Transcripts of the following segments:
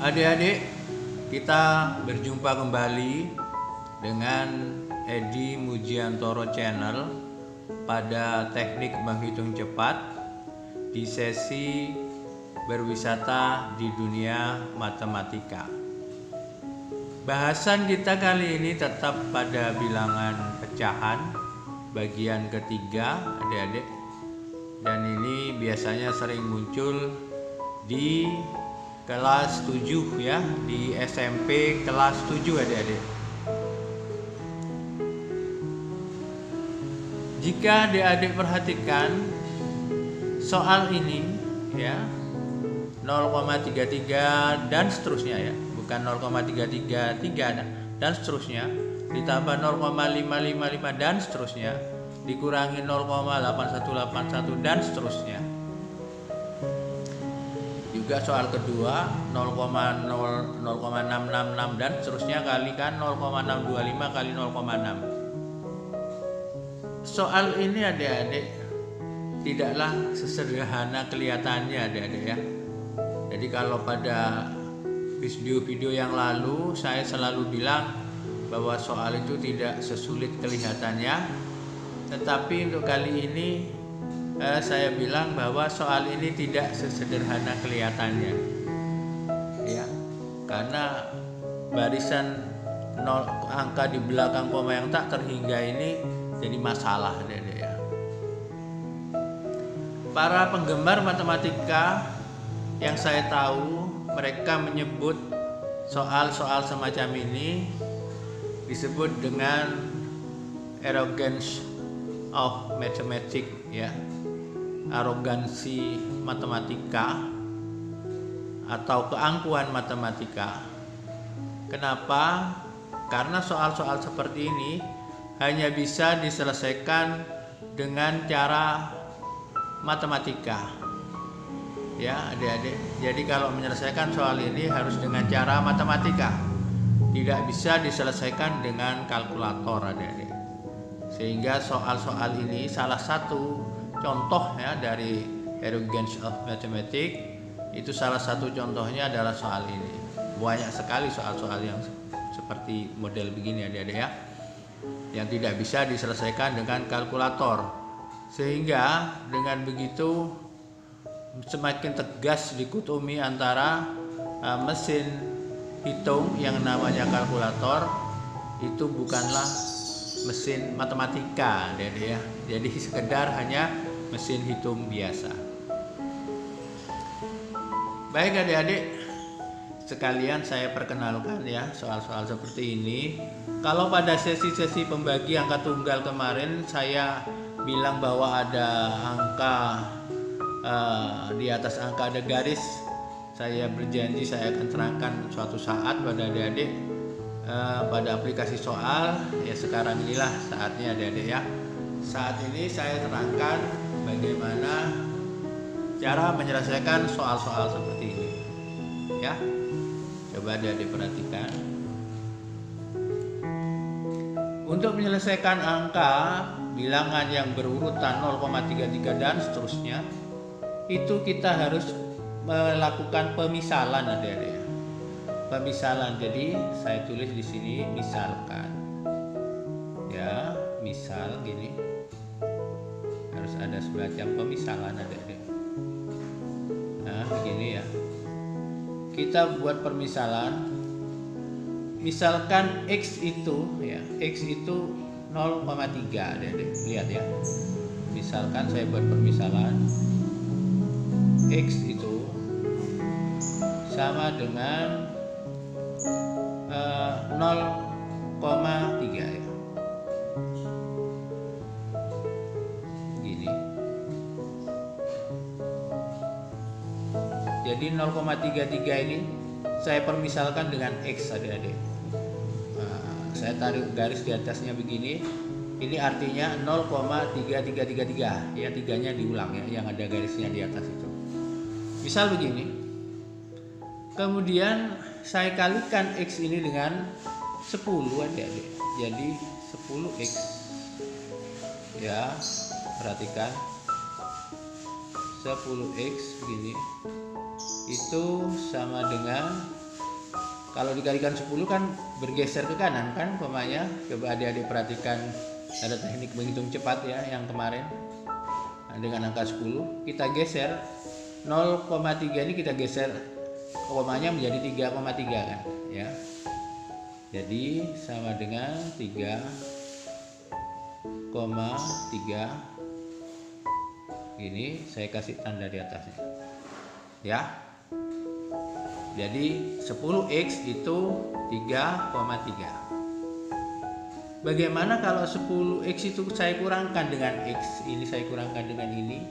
Adik-adik, kita berjumpa kembali dengan Edi Mujiantoro Channel pada teknik menghitung cepat di sesi berwisata di dunia matematika. Bahasan kita kali ini tetap pada bilangan pecahan bagian ketiga, adik-adik. Dan ini biasanya sering muncul di kelas 7 ya, di SMP kelas 7 adik-adik. Jika adik-adik perhatikan soal ini ya, 0,33 dan seterusnya ya, bukan 0,333 dan seterusnya, ditambah 0,555 dan seterusnya, dikurangi 0,8181 dan seterusnya. Juga soal kedua 0,666 dan seterusnya kalikan 0,625 kali 0,6. Soal ini adik-adik tidaklah sesederhana kelihatannya adik-adik ya. Jadi kalau pada video-video yang lalu saya selalu bilang bahwa soal itu tidak sesulit kelihatannya, tetapi untuk kali ini saya bilang bahwa soal ini tidak sesederhana kelihatannya ya, karena barisan angka di belakang koma yang tak terhingga ini jadi masalah adik-adik ya. Para penggemar matematika yang saya tahu, mereka menyebut soal-soal semacam ini disebut dengan arrogance of mathematics ya, arogansi matematika atau keangkuhan matematika. Kenapa? Karena soal-soal seperti ini hanya bisa diselesaikan dengan cara matematika ya adik-adik. Jadi kalau menyelesaikan soal ini harus dengan cara matematika, tidak bisa diselesaikan dengan kalkulator adik-adik. Sehingga soal-soal ini salah satu contoh ya dari arrogance of mathematics, itu salah satu contohnya adalah soal ini. Banyak sekali soal-soal yang seperti model begini adik-adik ya, yang tidak bisa diselesaikan dengan kalkulator. Sehingga dengan begitu semakin tegas dikotomi antara mesin hitung yang namanya kalkulator itu bukanlah mesin matematika adik-adik ya. Jadi sekedar hanya mesin hitung biasa. Baik adik-adik sekalian, saya perkenalkan ya soal-soal seperti ini. Kalau pada sesi-sesi pembagi angka tunggal kemarin saya bilang bahwa ada angka di atas angka ada garis, saya berjanji saya akan terangkan suatu saat pada adik-adik pada aplikasi soal ya. Sekarang inilah saatnya adik-adik ya. Saat ini saya terangkan bagaimana cara menyelesaikan soal-soal seperti ini ya. Coba adik-adik perhatikan. Untuk menyelesaikan angka bilangan yang berurutan 0,33 dan seterusnya, itu kita harus melakukan pemisalan adik-adik ya. Pemisalan, jadi saya tulis di sini misalkan ya, misal gini, harus ada semacam pemisalan adik-adik. Nah begini ya, kita buat permisalan. Misalkan X itu ya, X itu 0,3 adik-adik, lihat ya. Misalkan saya buat permisalan X itu sama dengan 0,3 ya. Gini. Jadi 0,33 ini saya permisalkan dengan X adik-adik. Saya tarik garis di atasnya begini. Ini artinya 0,3333 ya, tiganya diulang ya, yang ada garisnya di atas itu. Misal begini. Kemudian saya kalikan X ini dengan 10 adik-adik. Jadi 10X ya, perhatikan 10X begini itu sama dengan Kalau dikalikan 10 kan bergeser ke kanan kan komanya. Coba adik-adik perhatikan, ada teknik menghitung cepat ya yang kemarin. Nah, dengan angka 10 kita geser 0,3 ini, kita geser komanya menjadi 3,3 kan ya. Jadi sama dengan 3,3. Ini saya kasih tanda di atasnya ya. Jadi 10x itu 3,3. Bagaimana kalau 10x itu saya kurangkan dengan x? Ini saya kurangkan dengan ini.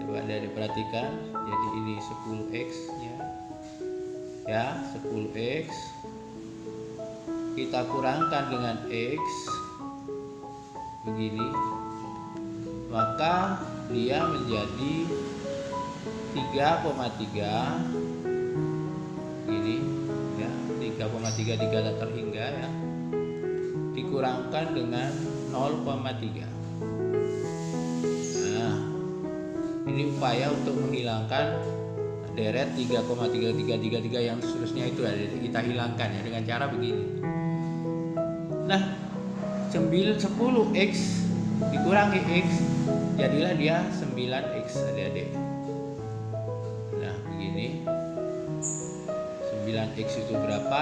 Coba adik perhatikan. Jadi ini 10x ya 10x kita kurangkan dengan x begini, maka dia menjadi 3,3 ini ya, 3,3 datar hingga ya, dikurangkan dengan 0,3. Nah, ini upaya untuk menghilangkan deret 3,3333 yang seterusnya itu ada, kita hilangkan ya dengan cara begini. Nah, 10x dikurangi x, jadilah dia 9x adik-adik. Nah, begini. 9x itu berapa?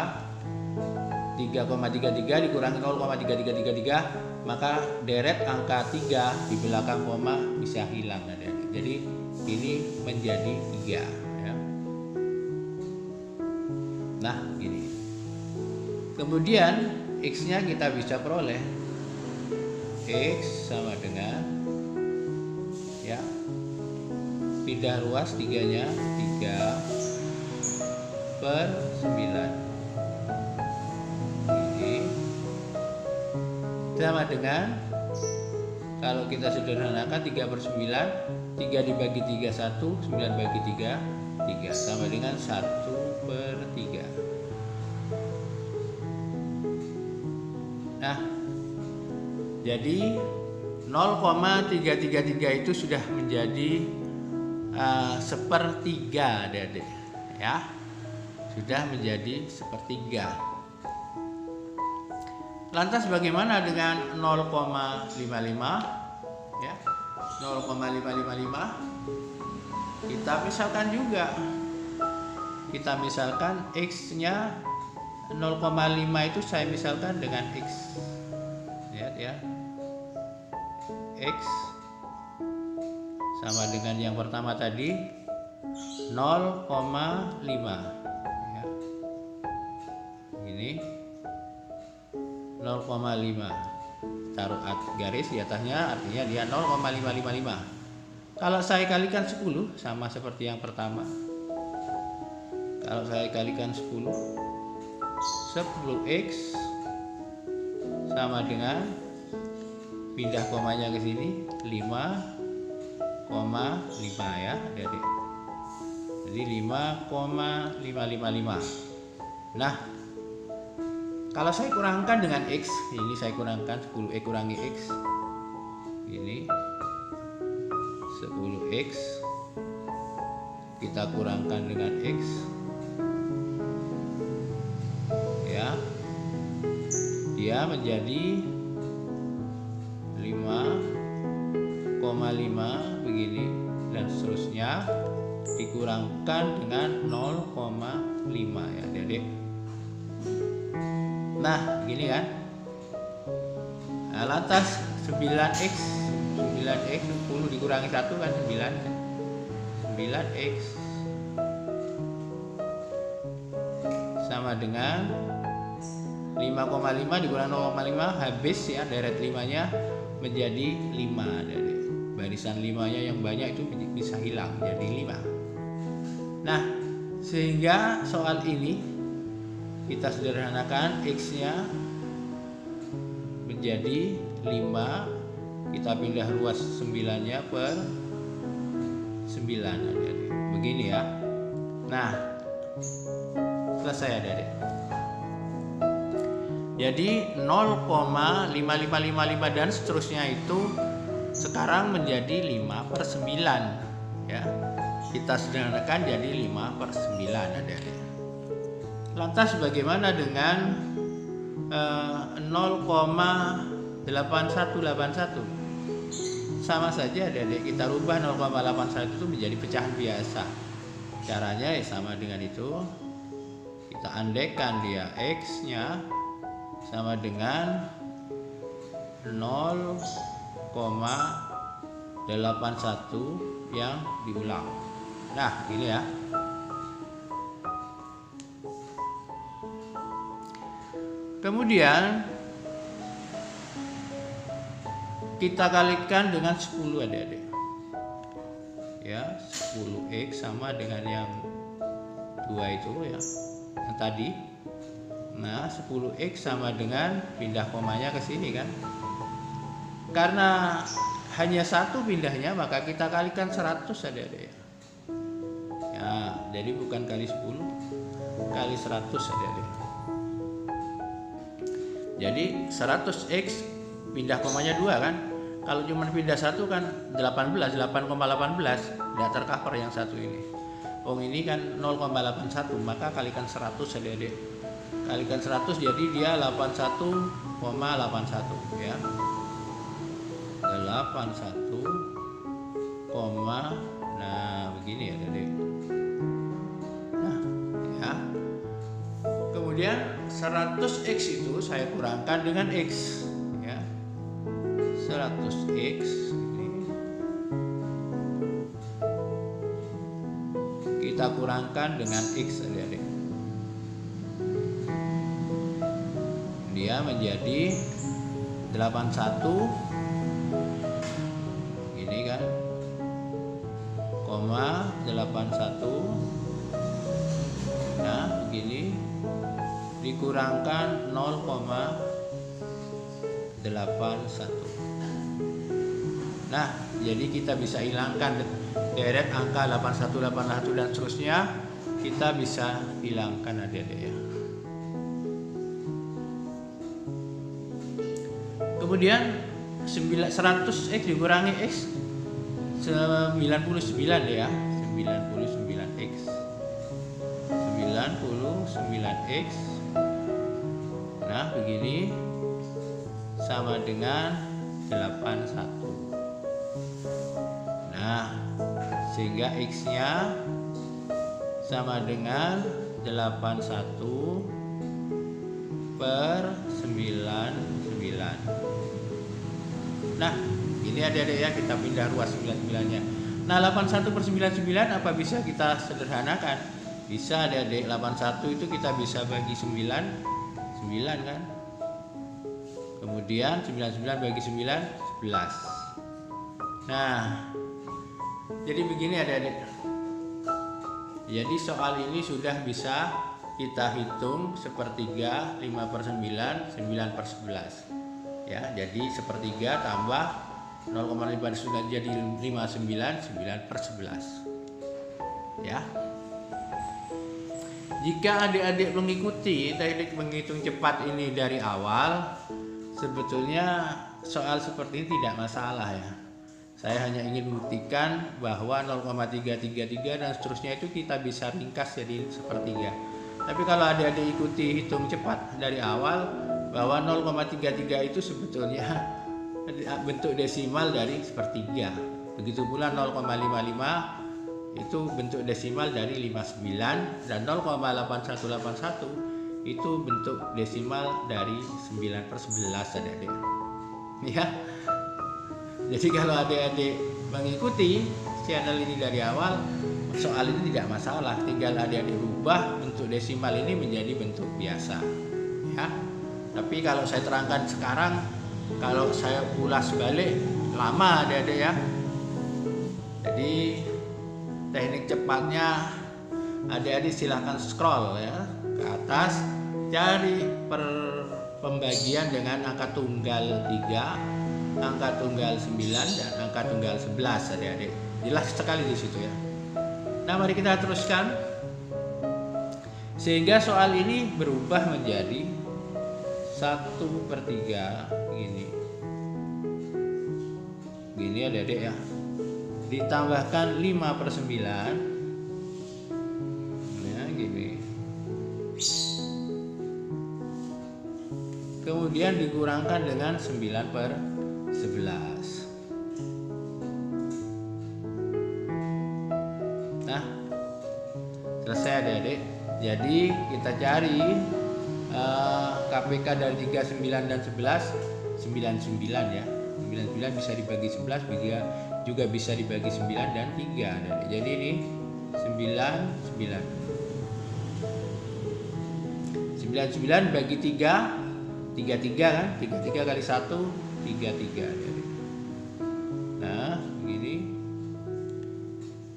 3,33 dikurangi 0,3333, maka deret angka 3 di belakang koma bisa hilang adik-adik. Jadi ini menjadi 3 ya. Nah, gini. Kemudian x-nya kita bisa peroleh. X sama dengan ya, pindah ruas 3-nya 3/9 ini sama dengan, kalau kita sederhanakan 3/9, 3 dibagi 3 1, 9 bagi 3 3, sama dengan 1/3. Nah, jadi 0,333 itu sudah menjadi 1/3 adik-adik ya, sudah menjadi 1/3. Lantas bagaimana dengan 0,55 ya, 0,555 kita misalkan juga, kita misalkan x-nya 0,5 itu saya misalkan dengan x ya, x sama dengan yang pertama tadi 0,5 ya. Ini 0,5 taruh garis di atasnya, artinya dia 0,555. Kalau saya kalikan 10 sama seperti yang pertama. Kalau saya kalikan 10x sama dengan, pindah komanya ke sini 5,5 ya adik-adik. Jadi 5,555. Nah, kalau saya kurangkan dengan x, ini saya kurangkan 10x kurangi x, ini 10x kita kurangkan dengan x ya, dia menjadi 5,5 begini, dan seterusnya dikurangkan dengan 0,5 ya adik-adik. Nah, gini kan. Nah, lantas 9x 10 dikurangi 1 kan 9 kan. 9x sama dengan 5,5 dikurangi 0,5, habis ya deret 5-nya menjadi 5 adik-adik. Barisan 5-nya yang banyak itu bisa hilang jadi 5. Nah, sehingga soal ini kita sederhanakan, x-nya menjadi 5, kita pindah ruas 9-nya per 9 adik-adik. Begini ya. Nah, selesai adik-adik. Jadi 0,5555 dan seterusnya itu sekarang menjadi 5/9 ya. Kita sederhanakan jadi 5/9 adik-adik. Lantas bagaimana dengan 0,8181? Sama saja adik-adik, kita rubah 0,81 itu menjadi pecahan biasa. Caranya ya sama dengan itu. Kita andaikan dia X-nya sama dengan 0,81 yang diulang. Nah, ini ya. Kemudian kita kalikan dengan 10 adik-adik. Ya, 10x sama dengan yang 2 itu ya, yang tadi. Nah, 10x sama dengan pindah komanya ke sini kan. Karena hanya satu pindahnya, maka kita kalikan 100 adik-adik. Ya, jadi bukan kali 10, kali 100 adik-adik. Jadi 100x pindah komanya 2 kan. Kalau cuma pindah 1 kan 8,18 tidak tercover yang satu ini. Ini kan 0,81, maka kalikan 100 adik-adik. Kalikan 100 jadi dia 81,81 ya. 81, nah begini ya adik. Nah ya. Kemudian 100x itu saya kurangkan dengan x ya. 100x ini kita kurangkan dengan x adik-adik. Dia menjadi 81 ini kan, 81. Nah begini dikurangkan 0,81. Nah jadi kita bisa hilangkan deret angka 81, 81 dan seterusnya, kita bisa hilangkan adik-adik ya. Kemudian 100x dikurangi x 99 ya, 99x 99x. Nah begini sama dengan 81. Nah sehingga x nya sama dengan 81 per 99. Nah ini adik-adik ya, kita pindah ruas 99-nya. Nah 81 per 99 apa bisa kita sederhanakan? Bisa adik-adik. 81 itu kita bisa bagi 9 kan. Kemudian 99 bagi 9 11. Nah jadi begini adik-adik. Jadi soal ini sudah bisa kita hitung sepertiga, 5 per 9, 9 per 11 ya. Jadi sepertiga tambah 0,5 sudah jadi 59, 9 per 11 ya. Jika adik-adik mengikuti teknik menghitung cepat ini dari awal, sebetulnya soal seperti ini tidak masalah ya. Saya hanya ingin membuktikan bahwa 0,333 dan seterusnya itu kita bisa ringkas jadi sepertiga. Tapi kalau adik-adik ikuti hitung cepat dari awal, bahwa 0,33 itu sebetulnya bentuk desimal dari sepertiga. Begitu pula 0,55 itu bentuk desimal dari 59, dan 0,8181 itu bentuk desimal dari 9 per 11 adik-adik ya. Jadi kalau adik-adik mengikuti channel ini dari awal, soal ini tidak masalah, tinggal adik-adik rubah bentuk desimal ini menjadi bentuk biasa ya. Tapi kalau saya terangkan sekarang, kalau saya ulas balik lama adik-adik ya. Jadi teknik cepatnya adik-adik silahkan scroll ya ke atas, cari pembagian dengan angka tunggal 3, angka tunggal 9 dan angka tunggal 11 adik-adik. Jelas sekali di situ ya. Nah mari kita teruskan sehingga soal ini berubah menjadi 1/3 gini adik-adik ya, ditambahkan 5/9 ya gini. kemudian dikurangkan dengan 9/11. Nah, selesai adik-adik. Jadi kita cari KPK dari 39 dan 11, 99 ya. 99 bisa dibagi 11, juga bisa dibagi 9 dan 3 adik. Jadi ini 99. 99 bagi 3, 33 kan? 33 kali 1, 33 adik. Nah, begini.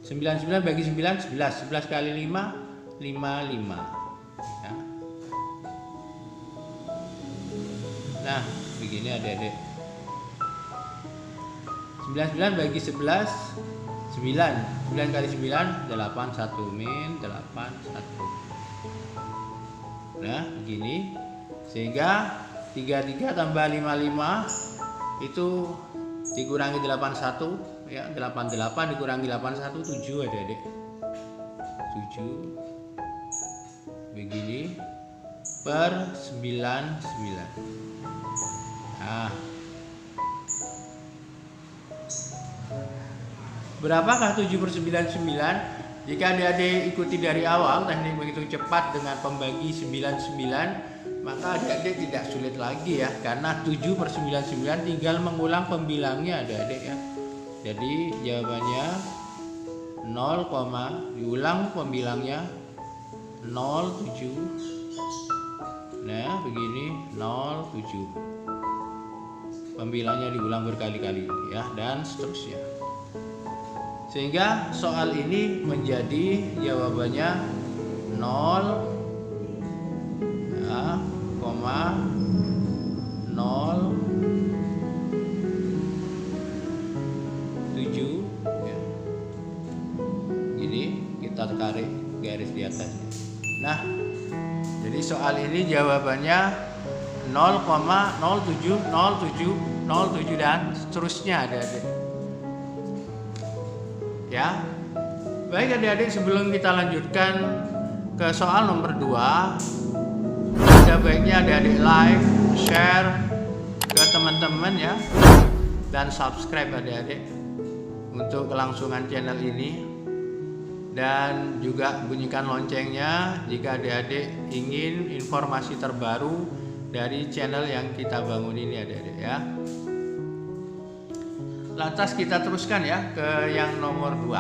99 bagi 9, 11. 11 kali 5, 55 ya. Nah, begini adik-adik. 99 bagi 11, 9. 9 kali 9, 81 min 81. Nah, begini. Sehingga 33 tambah 55 itu dikurangi 81 ya, 88 dikurangi 81, 7 adik-adik. 7 begini per 99. Nah, berapakah 7/99? Jika adik-adik ikuti dari awal teknik menghitung cepat dengan pembagi 99, maka adik-adik tidak sulit lagi ya, karena 7/99 tinggal mengulang pembilangnya adik-adik ya. Jadi jawabannya 0, diulang pembilangnya 07. Nah, begini 07. Pembilangnya diulang berkali-kali ya, dan seterusnya. Sehingga soal ini menjadi jawabannya 0, ya, 0,07 ya. Jadi kita tarik garis di atasnya. Nah, jadi soal ini jawabannya 0,07 dan seterusnya adik-adik. Ya. Baik adik-adik, sebelum kita lanjutkan ke soal nomor 2, ada baiknya adik-adik like, share ke teman-teman ya, dan subscribe adik-adik untuk kelangsungan channel ini, dan juga bunyikan loncengnya jika adik-adik ingin informasi terbaru dari channel yang kita bangun ini adik-adik ya. Lantas kita teruskan ya ke yang nomor 2.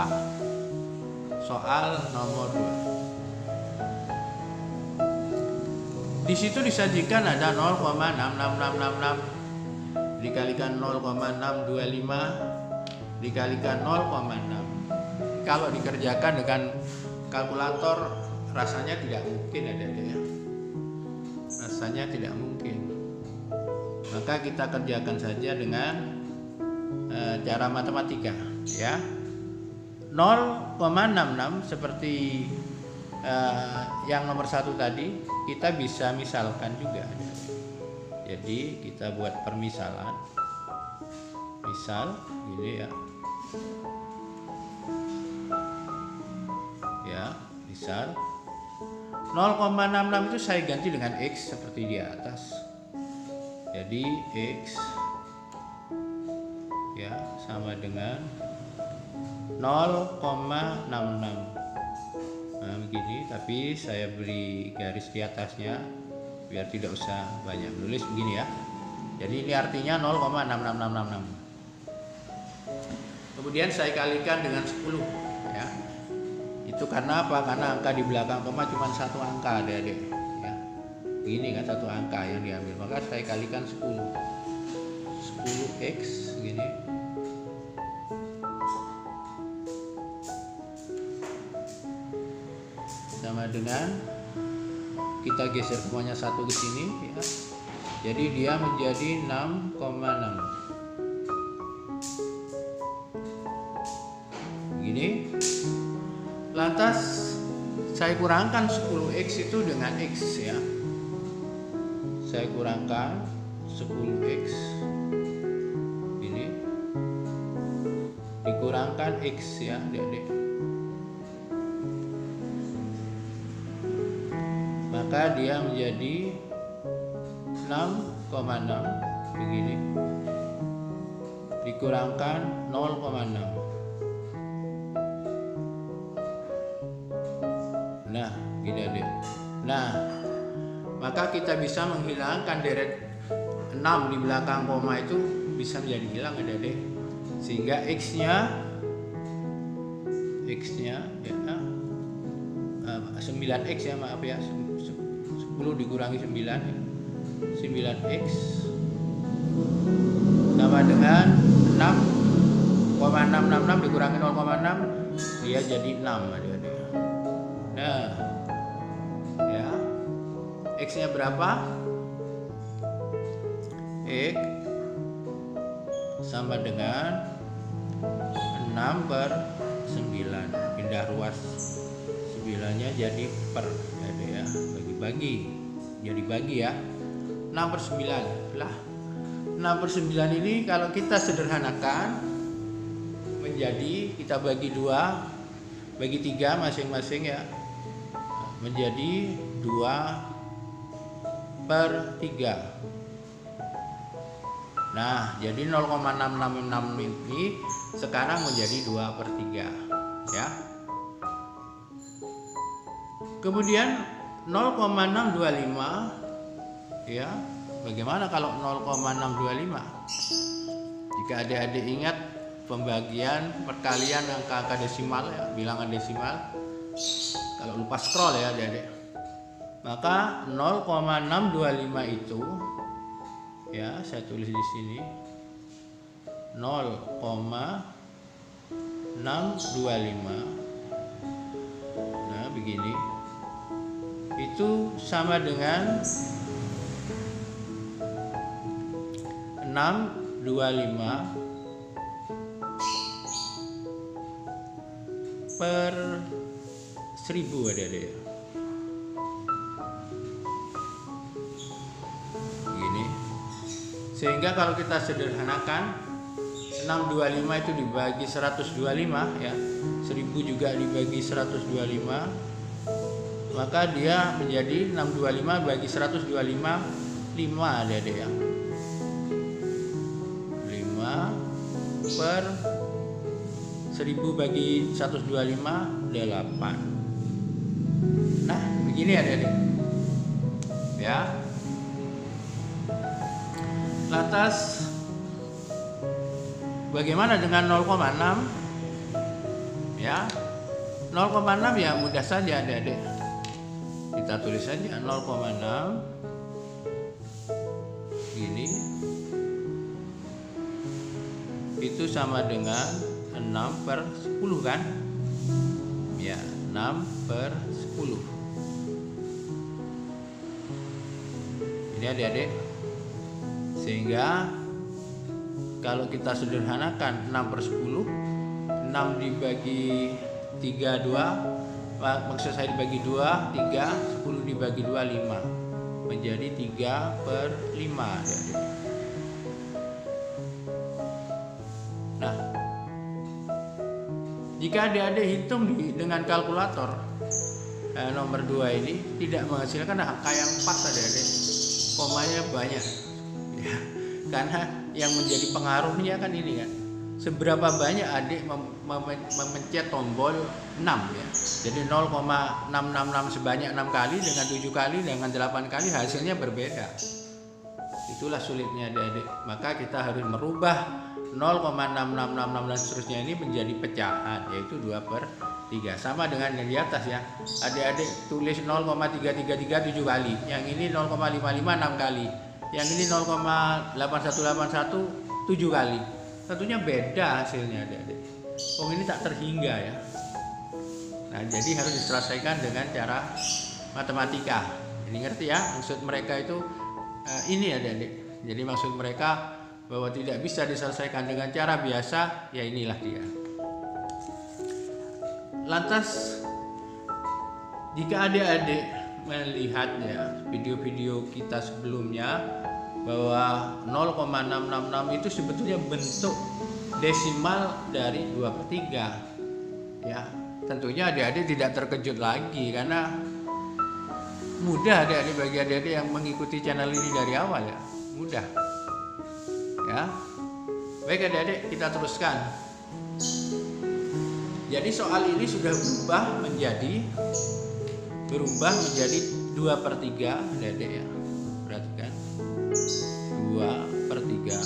Soal nomor 2. Di situ disajikan ada 0,66666 dikalikan 0,625 dikalikan 0,6. Kalau dikerjakan dengan kalkulator rasanya tidak mungkin adik-adik ya. Rasanya tidak mungkin. Maka kita kerjakan saja dengan cara matematika ya. 0,66 seperti yang nomor 1 tadi, kita bisa misalkan juga. Jadi kita buat permisalan. Misal gini ya. Ya, misal 0,66 itu saya ganti dengan X seperti di atas. Jadi X ya sama dengan 0,66. Nah, begini, tapi saya beri garis di atasnya biar tidak usah banyak menulis begini ya. Jadi ini artinya 0,66666. Kemudian saya kalikan dengan 10 ya. Itu karena apa? Karena angka di belakang koma cuma satu angka adik-adik ya. Begini kan, satu angka yang diambil, maka saya kalikan 10. 10x gini sama dengan, kita geser semuanya satu ke sini ya. Jadi dia menjadi 6,6. Begini. Lantas saya kurangkan 10x itu dengan x ya. Saya kurangkan 10x ini dikurangkan x ya adik-adik. Maka dia menjadi 6 begini dikurangkan 0,6. Nah, gini adik. Nah, maka kita bisa menghilangkan deret 6 di belakang koma itu bisa menjadi hilang adik-adik. Sehingga X-nya ya 9X ya, maaf ya, 10 dikurangi 9 ya. 9X sama dengan 6,666 dikurangi 0,6 dia jadi 6 adik-adik. Nah, ya, X-nya berapa? X sama dengan 6/9. Pindah ruas 9-nya jadi per, ya, bagi-bagi. Jadi bagi ya. 6/9 lah. 6/9 ini kalau kita sederhanakan menjadi, kita bagi 2, bagi 3 masing-masing ya, menjadi 2/3. Nah, jadi 0,666 ini sekarang menjadi 2/3 ya. Kemudian 0,625 ya. Bagaimana kalau 0,625? Jika adik-adik ingat pembagian perkalian angka-angka desimal ya, bilangan desimal. Kalau lupa scroll ya adik-adik. Maka 0,625 itu ya, saya tulis di sini 0,625. Nah, begini. Itu sama dengan 625 per 1000 adik-adik. Begini. Sehingga kalau kita sederhanakan 625 itu dibagi 125 ya. 1000 juga dibagi 125. Maka dia menjadi 625 bagi 125 5 adik-adik ya. 5 per 1000 bagi 125 8. Nah, begini adik-adik. Ya. Lantas bagaimana dengan 0,6? Ya. 0,6 ya mudah saja adik-adik. Kita tulis saja 0,6 gini. Itu sama dengan 6/10 kan? Ya, 6/10. Ini adik-adik. Sehingga kalau kita sederhanakan 6/10, 6 dibagi 3 2, maksud saya dibagi 2 3, 10 dibagi 2 5, menjadi 3/5 adik-adik. Nah, jika adik-adik hitung dengan kalkulator, nomor 2 ini tidak menghasilkan angka yang pas adik-adik, komanya banyak ya. Karena yang menjadi pengaruhnya kan ini kan, seberapa banyak adik memencet tombol 6 ya. Jadi 0,666 sebanyak 6 kali dengan 7 kali dengan 8 kali hasilnya berbeda. Itulah sulitnya adik-adik. Maka kita harus merubah 0,6666 dan seterusnya ini menjadi pecahan, yaitu 2/3. Sama dengan yang di atas ya. Adik-adik tulis 0,333 7 kali. Yang ini 0,55 6 kali. Yang ini 0,8181 7 kali. Tentunya beda hasilnya adik-adik. Ini tak terhingga ya. Nah, jadi harus diselesaikan dengan cara matematika. Ini ngerti ya? Maksud mereka itu ini adik-adik. Jadi maksud mereka bahwa tidak bisa diselesaikan dengan cara biasa, ya inilah dia. Lantas jika adik-adik melihatnya video-video kita sebelumnya bahwa 0,666 itu sebetulnya bentuk desimal dari 2/3 ya, tentunya adik-adik tidak terkejut lagi karena mudah adik-adik bagi adik-adik yang mengikuti channel ini dari awal ya. mudah. Ya. Baik adik-adik, kita teruskan. Jadi soal ini sudah berubah menjadi 2/3 adik-adik ya. Perhatikan. 2/3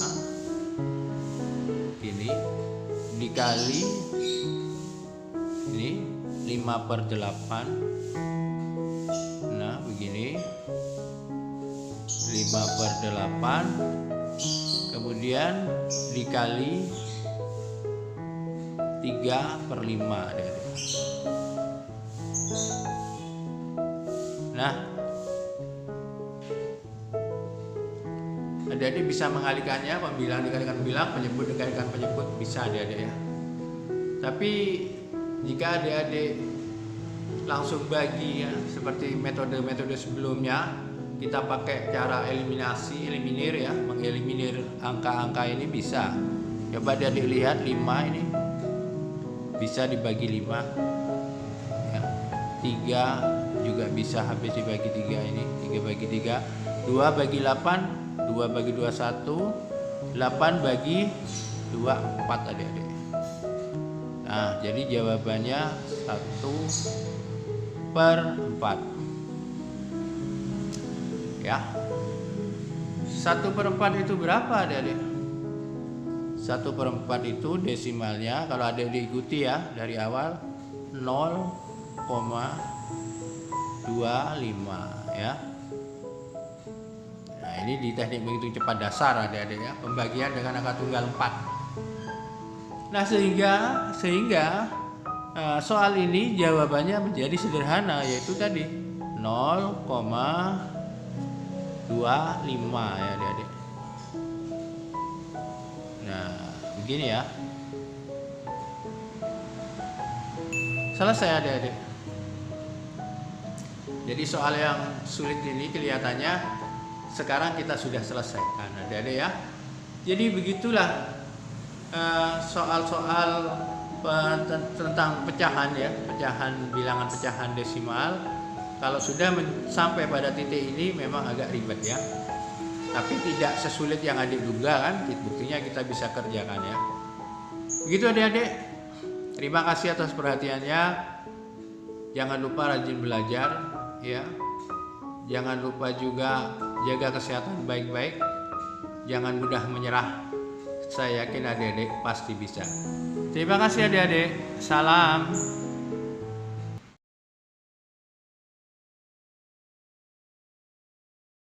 ini dikali ini 5/8. Nah begini 5/8, kemudian dikali 3/5 adik-adik. Nah adik-adik bisa mengalihkannya, pembilang dikalikan pembilang, penyebut dikalikan penyebut, bisa adik-adik ya. Tapi jika adik-adik langsung bagi ya, seperti metode-metode sebelumnya, kita pakai cara eliminir ya, mengeliminir angka-angka ini bisa. Coba adik-adik lihat 5 ini bisa dibagi 5 ya. 3 juga bisa habis dibagi 3 ini, 3 bagi 3, 2 bagi 8, 2 bagi 2 1, 8 bagi 2 4 adik-adik. Nah, jadi jawabannya 1/4 ya. 1/4 itu berapa adik-adik? 1/4 itu desimalnya, kalau adik diikuti ya dari awal, 0,25 ya. Nah ini di teknik menghitung cepat dasar adik-adik ya, pembagian dengan angka tunggal 4. Nah sehingga soal ini jawabannya menjadi sederhana, yaitu tadi 0,25 ya adik-adik. Nah begini ya, selesai adik-adik. Jadi soal yang sulit ini kelihatannya sekarang kita sudah selesaikan adik-adik ya. Jadi begitulah soal-soal tentang pecahan ya, bilangan pecahan desimal. Kalau sudah sampai pada titik ini memang agak ribet ya, tapi tidak sesulit yang adik duga kan. Buktinya kita bisa kerjakan ya. Begitu adik-adik. Terima kasih atas perhatiannya. Jangan lupa rajin belajar ya. Jangan lupa juga jaga kesehatan baik-baik. Jangan mudah menyerah. Saya yakin adik-adik pasti bisa. Terima kasih adik-adik. Salam.